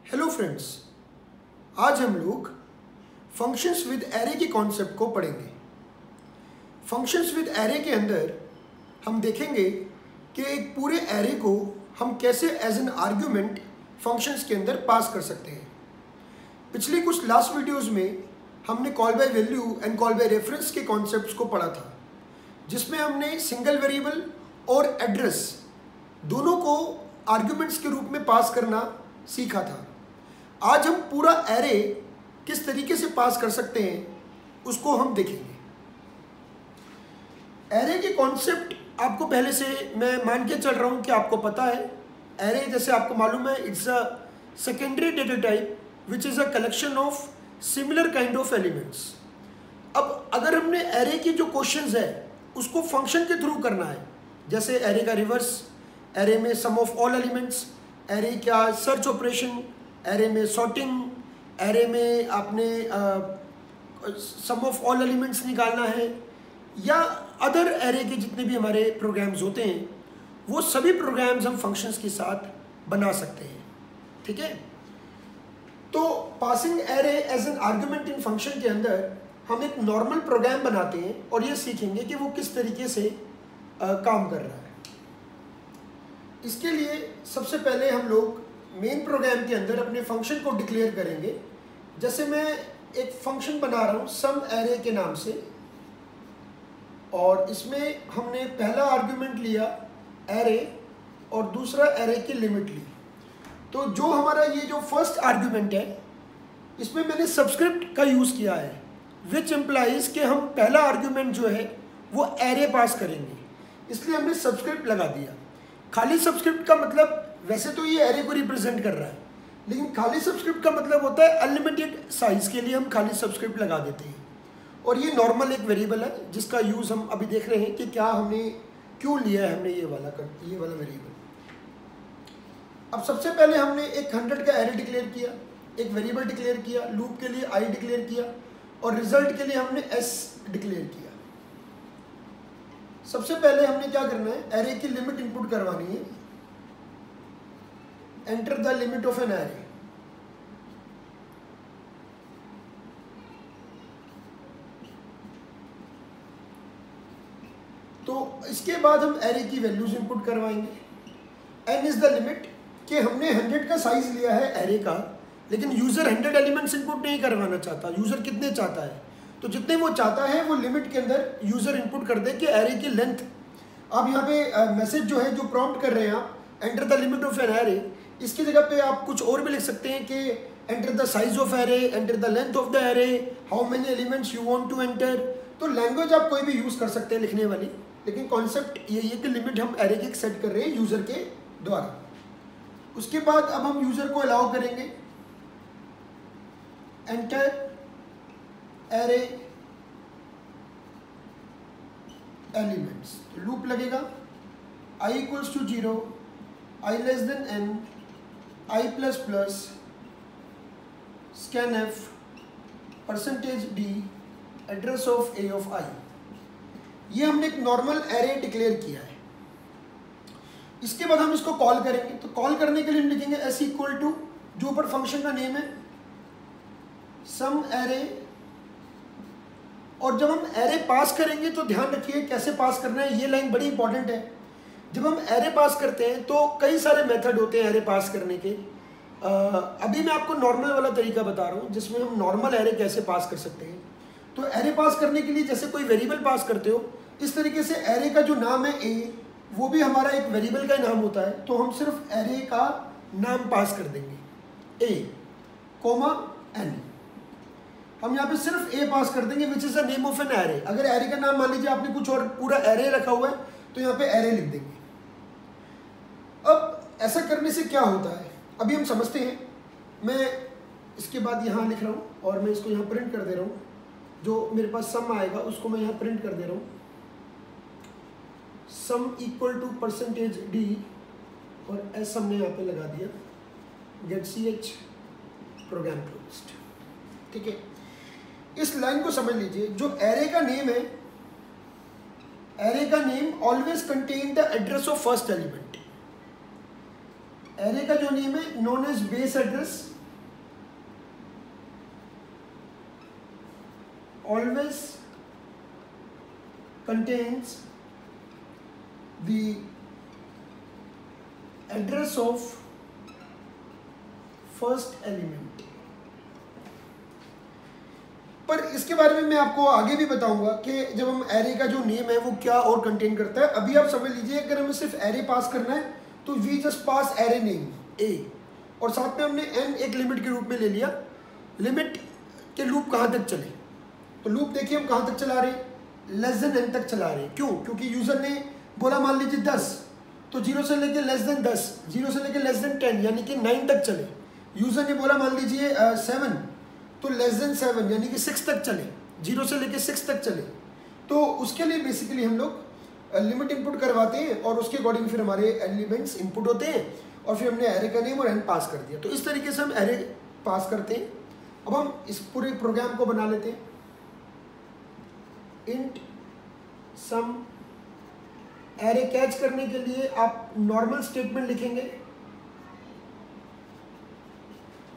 Hello friends, आज हम लोग फंक्शंस विद एरे के कॉन्सेप्ट को पढ़ेंगे। फंक्शंस विद एरे के अंदर हम देखेंगे कि एक पूरे एरे को हम कैसे एज एन आर्ग्यूमेंट फंक्शंस के अंदर पास कर सकते हैं। पिछले कुछ लास्ट वीडियोस में हमने call by value and call by reference के कॉन्सेप्ट्स को पढ़ा था, जिसमें हमने सिंगल वेरिएबल और एड्रेस दोनों को आर्ग्यूमेंट्स के रूप में पास करना सीखा था। आज हम पूरा एरे किस तरीके से पास कर सकते हैं उसको हम देखेंगे। एरे के कॉन्सेप्ट आपको पहले से मैं मान के चल रहा हूं कि आपको पता है। एरे जैसे आपको मालूम है, it's a secondary data type which is a collection of similar kind of elements. अब अगर हमने एरे की जो क्वेश्चंस है उसको फंक्शन के थ्रू करना है, जैसे एरे का रिवर्स, एरे में सम ऑफ ऑल एलिमेंट्स, एरे क्या सर्च ऑपरेशन, एरे में सॉर्टिंग, एरे में आपने सम ऑफ ऑल एलिमेंट्स निकालना है, या अदर एरे के जितने भी हमारे प्रोग्राम्स होते हैं वो सभी प्रोग्राम्स हम फंक्शंस के साथ बना सकते हैं। ठीक है, तो passing array as an argument in function के अंदर हम एक नॉर्मल प्रोग्राम बनाते हैं और ये सीखेंगे कि वो किस तरीके से काम कर रहा है। इसके लिए सबसे पहले हम लोग मेन प्रोग्राम के अंदर अपने फंक्शन को डिक्लेयर करेंगे। जैसे मैं एक फंक्शन बना रहा हूँ सम एरे के नाम से, और इसमें हमने पहला आर्ग्यूमेंट लिया एरे और दूसरा एरे की लिमिट ली। तो जो हमारा ये जो फर्स्ट आर्ग्यूमेंट है इसमें मैंने सबस्क्रिप्ट का यूज़ किया है, विच एम्प्लाइज कि हम पहला आर्ग्यूमेंट जो है वो एरे पास करेंगे, इसलिए हमने सबस्क्रिप्ट लगा दिया। खाली सबस्क्रिप्ट का मतलब, वैसे तो ये एरे को रिप्रेजेंट कर रहा है, लेकिन खाली सबस्क्रिप्ट का मतलब होता है अनलिमिटेड साइज के लिए हम खाली सबस्क्रिप्ट लगा देते हैं। और ये नॉर्मल एक वेरिएबल है जिसका यूज़ हम अभी देख रहे हैं कि क्या हमने क्यों लिया है हमने ये वाला वेरिएबल। अब सबसे पहले हमने एक 100 का एरे डिक्लेयर किया, एक वेरिएबल डिक्लेयर किया, लूप के लिए आई डिक्लेयर किया और रिजल्ट के लिए हमने एस डिक्लेयर किया। सबसे पहले हमने क्या करना है, एरे की लिमिट इनपुट करवानी है। Enter the limit of N array. तो इसके बाद हम एरे की वैल्यूज इनपुट करवाएंगे। एन इज द लिमिट कि हमने 100 का साइज लिया है एरे का, लेकिन यूजर 100 एलिमेंट्स इनपुट नहीं करवाना चाहता। यूजर कितने चाहता है, तो जितने वो चाहता है वो लिमिट के अंदर यूजर इनपुट कर दे कि एरे की लेंथ। आप यहाँ पे मैसेज जो है, जो प्रॉम्प्ट कर रहे हैं आप, enter the limit of an array, इसकी जगह पे आप कुछ और भी लिख सकते हैं कि enter the size of array, enter the length of the array, how many elements you want to enter. तो लैंग्वेज आप कोई भी यूज़ कर सकते हैं लिखने वाली, लेकिन कॉन्सेप्ट यही है कि लिमिट हम एरे की सेट कर रहे हैं यूज़र के द्वारा। उसके बाद अब हम यूज़र को अलाउ करेंगे एंटर एरे एलिमेंट्स। तो लूप लगेगा i equals to 0, i less than n, i plus plus, scan f, %d, address of a of i। ये हमने एक नॉर्मल एरे डिक्लेयर किया है। इसके बाद हम इसको कॉल करेंगे। तो कॉल करने के लिए हम लिखेंगे s इक्वल टू, जो ऊपर फंक्शन का नेम है, सम एरे। और जब हम एरे पास करेंगे तो ध्यान रखिए कैसे पास करना है, ये लाइन बड़ी इंपॉर्टेंट है। जब हम एरे पास करते हैं तो कई सारे मेथड होते हैं एरे पास करने के। अभी मैं आपको नॉर्मल वाला तरीका बता रहा हूँ जिसमें हम नॉर्मल एरे कैसे पास कर सकते हैं। तो एरे पास करने के लिए जैसे कोई वेरिएबल पास करते हो, इस तरीके से एरे का जो नाम है ए, वो भी हमारा एक वेरिएबल का नाम होता है। तो हम सिर्फ एरे का नाम पास कर देंगे, ए कोमा एन। हम यहाँ पे सिर्फ ए पास कर देंगे which is the name of an array. अगर एरे का नाम मान लीजिए आपने कुछ और पूरा एरे रखा हुआ है तो यहाँ पे एरे लिख देंगे। अब ऐसा करने से क्या होता है अभी हम समझते हैं। मैं इसके बाद यहाँ लिख रहा हूँ और मैं इसको यहाँ प्रिंट कर दे रहा हूँ। जो मेरे पास सम आएगा उसको मैं यहाँ प्रिंट कर दे रहा हूँ, सम इक्वल टू %d, और एस हमने यहाँ पे लगा दिया, गेट ch प्रोग्राम क्लोज्ड। ठीक है, इस लाइन को समझ लीजिए। जो एरे का नेम है, एरे का name always contain the address of first element. Array का जो नेम है known as base address, always contains the address of first element। पर इसके बारे में मैं आपको आगे भी बताऊंगा कि जब हम एरे का जो नेम है वो क्या और कंटेन करता है। अभी आप समझ लीजिए अगर हमें सिर्फ एरे पास करना है तो we just pass array name A, और साथ में हमने एन एक लिमिट के रूप में ले लिया। लिमिट के लूप कहाँ तक चले, तो लूप देखिए हम कहाँ तक चला रहे हैं, लेस देन एन तक चला रहे हैं। क्यों? क्योंकि यूजर ने बोला मान लीजिए 10, तो 0 से लेके लेस देन 10, 0 से लेके लेस देन 10 यानी कि 9 तक चले। यूजर ने बोला मान लीजिए 7, तो लेस देन 7 यानी कि 6 तक चले, 0 से लेके 6 तक चले। तो उसके लिए बेसिकली हम लोग लिमिट इनपुट करवाते हैं और उसके अकॉर्डिंग फिर हमारे एलिमेंट्स इनपुट होते हैं और फिर हमने एरे का नेम और एन पास कर दिया। तो इस तरीके से हम एरे पास करते हैं। अब हम इस पूरे प्रोग्राम को बना लेते हैं। इंट सम, एरे कैच करने के लिए आप नॉर्मल स्टेटमेंट लिखेंगे।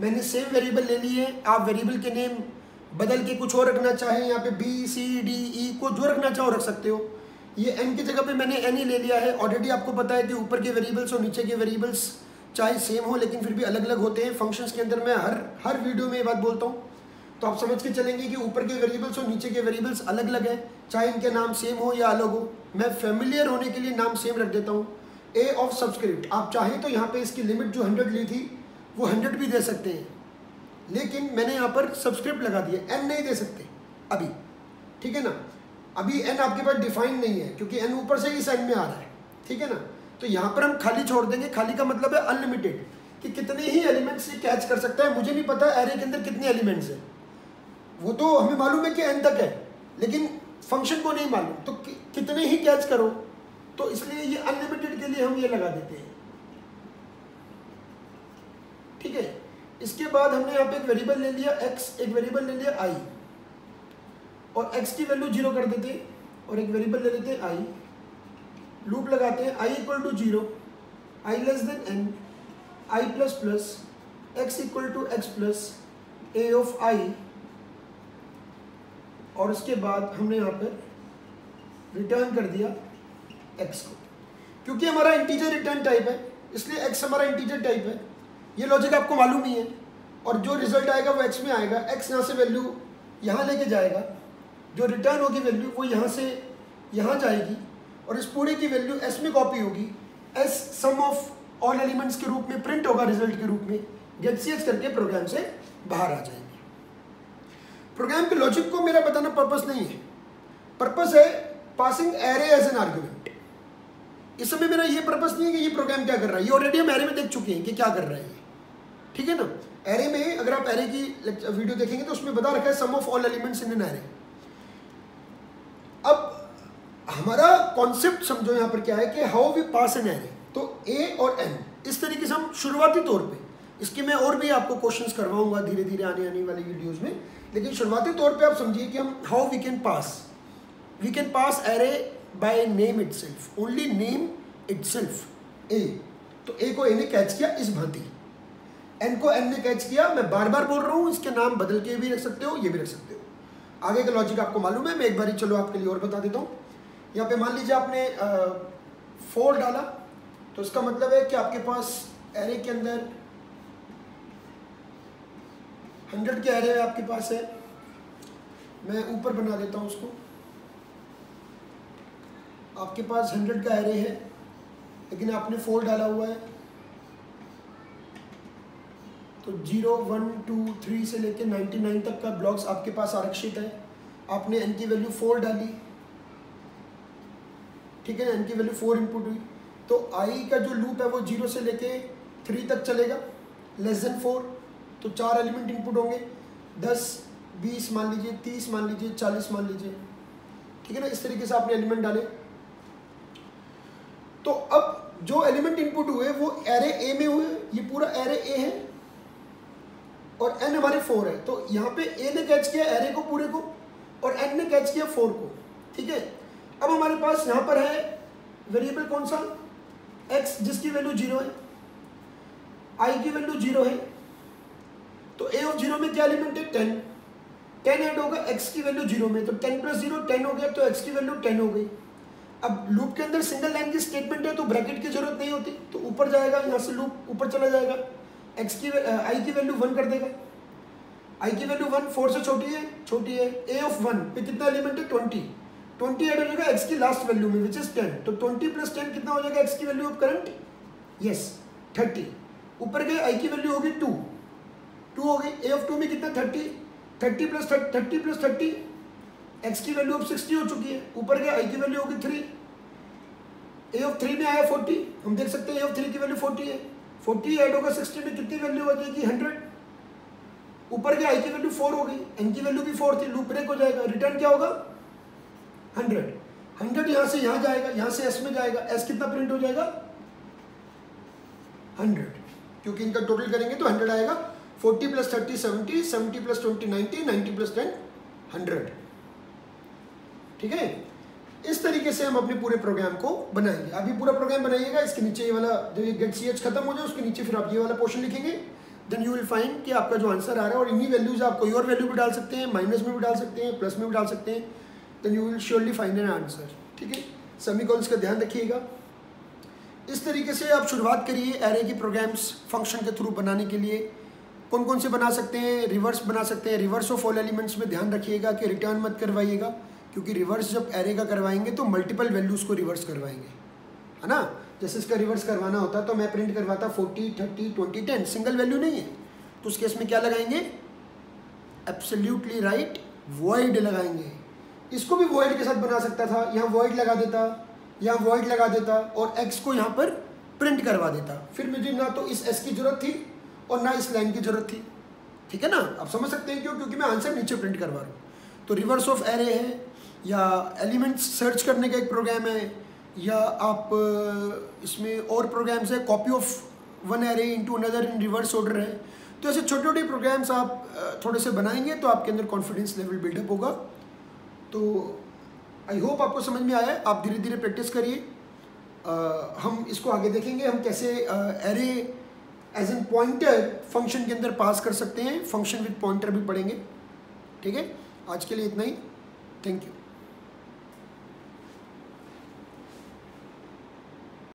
मैंने सेम वेरिएबल ले लिए, आप वेरिएबल के नेम बदल के कुछ और रखना चाहें, यहाँ पे बी सी डी ई को जो रखना चाहो रख सकते हो। ये एन की जगह पे मैंने एन ही ले लिया है। ऑलरेडी आपको पता है कि ऊपर के वेरिएबल्स और नीचे के वेरिएबल्स चाहे सेम हो लेकिन फिर भी अलग अलग होते हैं। फंक्शंस के अंदर मैं हर वीडियो में ये बात बोलता हूँ, तो आप समझ के चलेंगे कि ऊपर के वेरिएबल्स और नीचे के वेरिएबल्स अलग अलग हैं, चाहे इनके नाम सेम हो या अलग हो। मैं फेमिलियर होने के लिए नाम सेम रख देता हूँ। ए ऑफ सबस्क्रिप्ट, आप चाहें तो यहाँ पे इसकी लिमिट जो 100 ली थी वो 100 भी दे सकते हैं, लेकिन मैंने यहाँ पर सबस्क्रिप्ट लगा दिया, एन नहीं दे सकते अभी, ठीक है ना। अभी एन आपके पास डिफाइन नहीं है क्योंकि एन ऊपर से ही साइड में आ रहा है, ठीक है ना। तो यहाँ पर हम खाली छोड़ देंगे। खाली का मतलब है अनलिमिटेड, कि कितने ही एलिमेंट्स ये कैच कर सकता है। मुझे नहीं पता एरे के अंदर कितने एलिमेंट्स हैं, वो तो हमें मालूम है कि एन तक है, लेकिन फंक्शन को नहीं मालूम तो कितने ही कैच करो, तो इसलिए ये अनलिमिटेड के लिए हम ये लगा देते हैं, ठीक है। इसके बाद हमने यहाँ पे एक वेरिएबल ले लिया x, एक वेरिएबल ले लिया i, और x की वैल्यू 0 कर देते हैं, और एक वेरिएबल ले लेते हैं i, लूप लगाते हैं i equal to 0, i less than n, i plus plus x equal to x plus a of i, और उसके बाद हमने यहाँ पर रिटर्न कर दिया x को। क्योंकि हमारा इंटीजर रिटर्न टाइप है इसलिए x हमारा इंटीजर टाइप है। ये लॉजिक आपको मालूम ही है, और जो रिजल्ट आएगा वो x में आएगा। x यहाँ से वैल्यू यहाँ लेके जाएगा, जो रिटर्न होगी वैल्यू वो यहाँ से यहाँ जाएगी, और इस पूरे की वैल्यू s में कॉपी होगी। s sum of all elements के रूप में प्रिंट होगा रिजल्ट के रूप में, गेट ch करके प्रोग्राम से बाहर आ जाएंगे। प्रोग्राम के लॉजिक को मेरा बताना पर्पस नहीं है, पर्पस है passing array as an argument. इस समय मेरा ये पर्पस नहीं है कि ये प्रोग्राम क्या कर रहा है, ये ऑलरेडी हम एरे में देख चुके हैं कि क्या कर रहा है, ठीक है ना। एरे में अगर आप एरे की वीडियो देखेंगे तो उसमें बता रखा है sum of all elements in an array. अब हमारा कॉन्सेप्ट समझो यहाँ पर क्या है कि how we pass an array. तो ए और एन इस तरीके से हम शुरुआती तौर पे, इसके मैं और भी आपको क्वेश्चंस करवाऊंगा धीरे धीरे आने वाली वीडियोस में, लेकिन शुरुआती तौर पे आप समझिए कि हम how we can pass array by name itself, only name itself. A, तो ए को ए ने कैच किया इस भांति, एन को एन ने कैच किया। मैं बार बार बोल रहा हूँ, इसके नाम बदल के भी रख सकते हो, ये भी रख सकते हो। आगे का लॉजिक आपको मालूम है, मैं एक बार चलो आपके लिए और बता देता हूँ। यहाँ पे मान लीजिए आपने 4 डाला, तो इसका मतलब है कि आपके पास एरे के अंदर 100 के एरे आपके पास है। मैं ऊपर बना देता हूँ उसको। आपके पास 100 का एरे है, लेकिन आपने 4 डाला हुआ है, तो 0 1 2 3 से लेकर 99 तक का ब्लॉक्स आपके पास आरक्षित है। आपने n की वैल्यू 4 डाली, ठीक है, n की वैल्यू 4 इनपुट हुई, तो i का जो लूप है वो 0 से लेके 3 तक चलेगा, लेस देन 4, तो 4 एलिमेंट इनपुट होंगे, 10 20 मान लीजिए, 30 मान लीजिए, 40 मान लीजिए, ठीक है ना। इस तरीके से आपने एलिमेंट डाले। तो अब जो एलिमेंट इनपुट हुए वो एरे ए में हुए, ये पूरा एरे ए है और एन हमारे 4 है, तो यहाँ पे ए ने कैच किया एरे को पूरे को और एन ने कैच किया 4 को, ठीक है। अब हमारे पास यहाँ पर है वेरिएबल कौन सा, x, जिसकी वैल्यू 0 है, i की वैल्यू 0 है, तो a ऑफ 0 में क्या एलिमेंट है, 10, 10 ऐड होगा, x की वैल्यू 0 में, तो 10 प्लस 0 10 हो गया, तो x की वैल्यू 10 हो गई। अब लूप के अंदर सिंगल लाइन की स्टेटमेंट है तो ब्रैकेट की जरूरत नहीं होती, तो ऊपर जाएगा, यहाँ से लूप ऊपर चला जाएगा, x की i की वैल्यू 1 कर देगा, i की वैल्यू 1 4 से छोटी है, a ऑफ 1 पे कितना एलिमेंट है 20 ऐड हो जाएगा x की लास्ट वैल्यू में विच इज 10, तो 20 प्लस 10 कितना हो जाएगा x की वैल्यू ऑफ करंट, यस 30। ऊपर गए i की वैल्यू होगी 2 हो गई, a ऑफ 2 में कितना 30 प्लस 30 x की वैल्यू ऑफ 60 हो चुकी है। ऊपर गया i की वैल्यू होगी 3, a ऑफ 3 में आया 40, हम देख सकते हैं a ऑफ 3 की वैल्यू 40 है, 40 ऐड होगा 60 में कितनी वैल्यू आ जाएगी 100। ऊपर गया i की वैल्यू 4 हो गई, n की वैल्यू भी 4 थी, लूप ब्रेक हो जाएगा, रिटर्न क्या होगा 100 यहाँ से यहाँ जाएगा, यहाँ से s में जाएगा, s कितना प्रिंट हो जाएगा 100, क्योंकि इनका टोटल करेंगे तो 100 आएगा। 40 प्लस 30 70, 70 प्लस 20 90, 90 प्लस 10 100। ठीक है, इस तरीके से हम अपने पूरे प्रोग्राम को बनाएंगे। अभी पूरा प्रोग्राम बनाइएगा, इसके नीचे ये वाला जो ये गेट ch खत्म हो जाए उसके नीचे फिर आप ये वाला पोर्शन लिखेंगे, देन यू विल फाइंड कि आपका जो आंसर आ रहा है, और इन्हीं वैल्यूज आप कोई और वैल्यू भी डाल सकते हैं, माइनस में भी डाल सकते हैं, प्लस में भी डाल सकते हैं, then you will surely find an answer. ठीक है, सेमीकोलंस का ध्यान रखिएगा। इस तरीके से आप शुरुआत करिए एरे की प्रोग्राम्स फंक्शन के थ्रू बनाने के लिए। कौन कौन से बना सकते हैं, रिवर्स बना सकते हैं, रिवर्स ऑफ ऑल एलिमेंट्स में ध्यान रखिएगा कि रिटर्न मत करवाइएगा, क्योंकि रिवर्स जब एरे का करवाएंगे तो मल्टीपल वैल्यूज़ को रिवर्स करवाएंगे, है ना। जैसे इसका रिवर्स करवाना होता तो मैं प्रिंट करवाता 40 30 20 10, सिंगल वैल्यू नहीं है, तो उस केस में क्या लगाएंगे, एब्सोल्युटली राइट, वॉइड लगाएंगे। इसको भी वॉइड के साथ बना सकता था, यहाँ वॉइड लगा देता, यहाँ वॉइड लगा देता और x को यहाँ पर प्रिंट करवा देता, फिर मुझे ना तो इस s की जरूरत थी और ना इस लाइन की जरूरत थी। ठीक है ना, आप समझ सकते हैं क्यों, क्योंकि मैं आंसर नीचे प्रिंट करवा रहा हूँ। तो रिवर्स ऑफ एरे है, या एलिमेंट्स सर्च करने का एक प्रोग्राम है, या आप इसमें और प्रोग्राम्स है, copy of one array into another in reverse order है। तो ऐसे छोटे छोटे प्रोग्राम्स आप थोड़े से बनाएंगे तो आपके अंदर कॉन्फिडेंस लेवल बिल्डअप होगा। तो आई होप आपको समझ में आया है, आप धीरे धीरे प्रैक्टिस करिए। हम इसको आगे देखेंगे, हम कैसे array as an pointer function के अंदर पास कर सकते हैं, फंक्शन विद पॉइंटर भी पढ़ेंगे। ठीक है, आज के लिए इतना ही, थैंक यू।